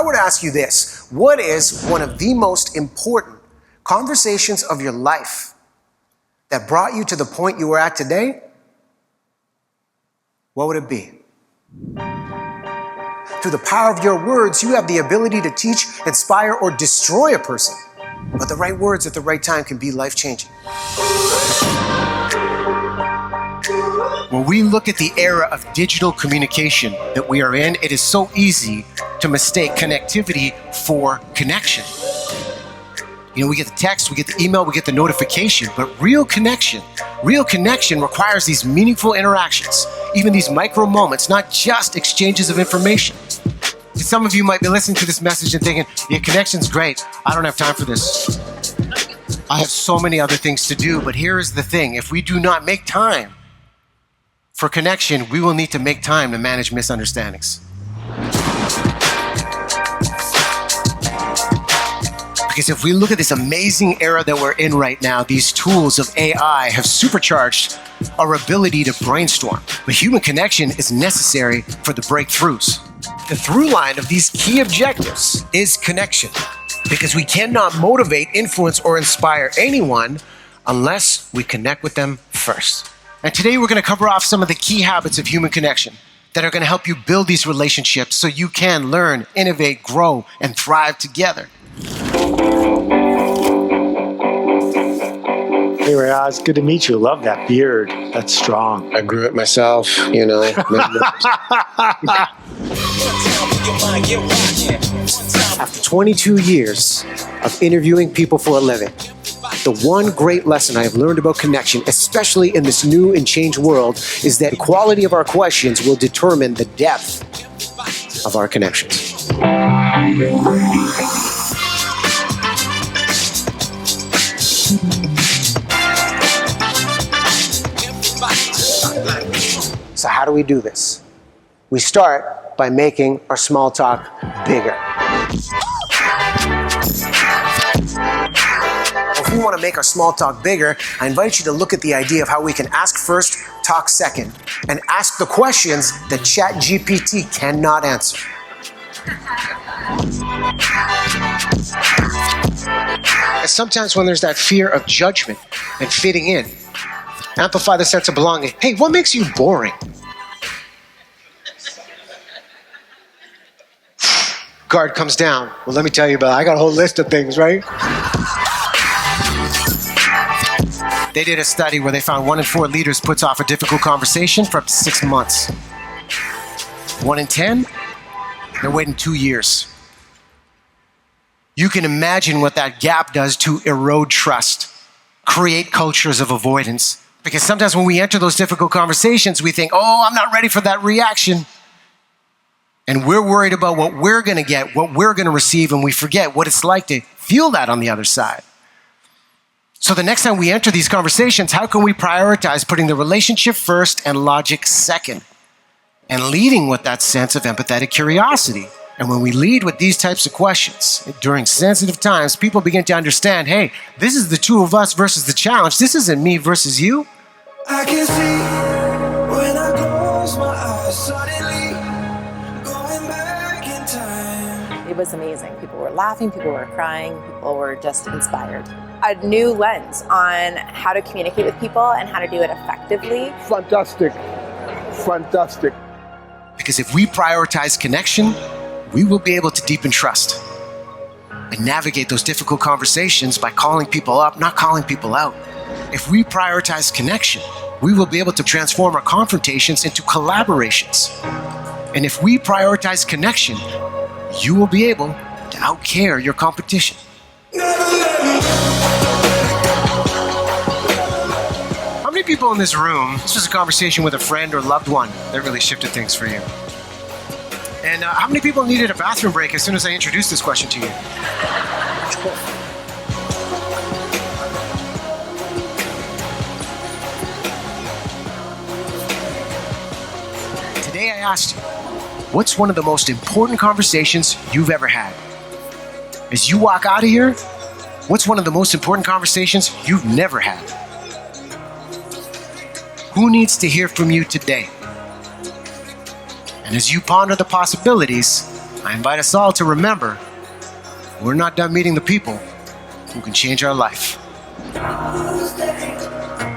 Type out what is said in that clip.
were to ask you this, what is one of the most important conversations of your life that brought you to the point you were at today? What would it be? Through the power of your words, you have the ability to teach, inspire, or destroy a person. But the right words at the right time can be life-changing. When we look at the era of digital communication that we are in, it is so easy to mistake connectivity for connection. You know, we get the text, we get the email, we get the notification, but real connection requires these meaningful interactions, even these micro moments, not just exchanges of information. Some of you might be listening to this message and thinking, yeah, connection's great. I don't have time for this. I have so many other things to do, but here is the thing. If we do not make time for connection, we will need to make time to manage misunderstandings. Because if we look at this amazing era that we're in right now, these tools of AI have supercharged our ability to brainstorm. But human connection is necessary for the breakthroughs. The through line of these key objectives is connection. Because we cannot motivate, influence, or inspire anyone unless we connect with them first. And today we're going to cover off some of the key habits of human connection that are going to help you build these relationships so you can learn, innovate, grow, and thrive together. Hey Riaz, good to meet you. Love that beard. That's strong. I grew it myself, you know. After 22 years of interviewing people for a living, the one great lesson I have learned about connection, especially in this new and changed world, is that the quality of our questions will determine the depth of our connections. So how do we do this? We start by making our small talk bigger. If we want to make our small talk bigger, I invite you to look at the idea of how we can ask first, talk second, and ask the questions that ChatGPT cannot answer. And sometimes when there's that fear of judgment and fitting in, amplify the sense of belonging. Hey, what makes you boring? Guard comes down. Well, let me tell you about it. I got a whole list of things, right? They did a study where they found 1 in 4 leaders puts off a difficult conversation for up to 6 months. 1 in 10, they're waiting 2 years. You can imagine what that gap does to erode trust, create cultures of avoidance. Because sometimes when we enter those difficult conversations, we think, oh, I'm not ready for that reaction. And we're worried about what we're going to get, what we're going to receive, and we forget what it's like to feel that on the other side. So the next time we enter these conversations, how can we prioritize putting the relationship first and logic second? And leading with that sense of empathetic curiosity. And when we lead with these types of questions during sensitive times, people begin to understand, hey, this is the two of us versus the challenge. This isn't me versus you. I can see when I close my eyes, suddenly going back in time. It was amazing. People were laughing, people were crying, people were just inspired. A new lens on how to communicate with people and how to do it effectively. Fantastic. Fantastic. Because if we prioritize connection, we will be able to deepen trust and navigate those difficult conversations by calling people up, not calling people out. If we prioritize connection, we will be able to transform our confrontations into collaborations. And if we prioritize connection, you will be able to outcare your competition. How many people in this room, this was a conversation with a friend or loved one that really shifted things for you? And how many people needed a bathroom break as soon as I introduced this question to you? Today I asked you, what's one of the most important conversations you've ever had? As you walk out of here, what's one of the most important conversations you've never had? Who needs to hear from you today? And as you ponder the possibilities, I invite us all to remember we're not done meeting the people who can change our life. Tuesday.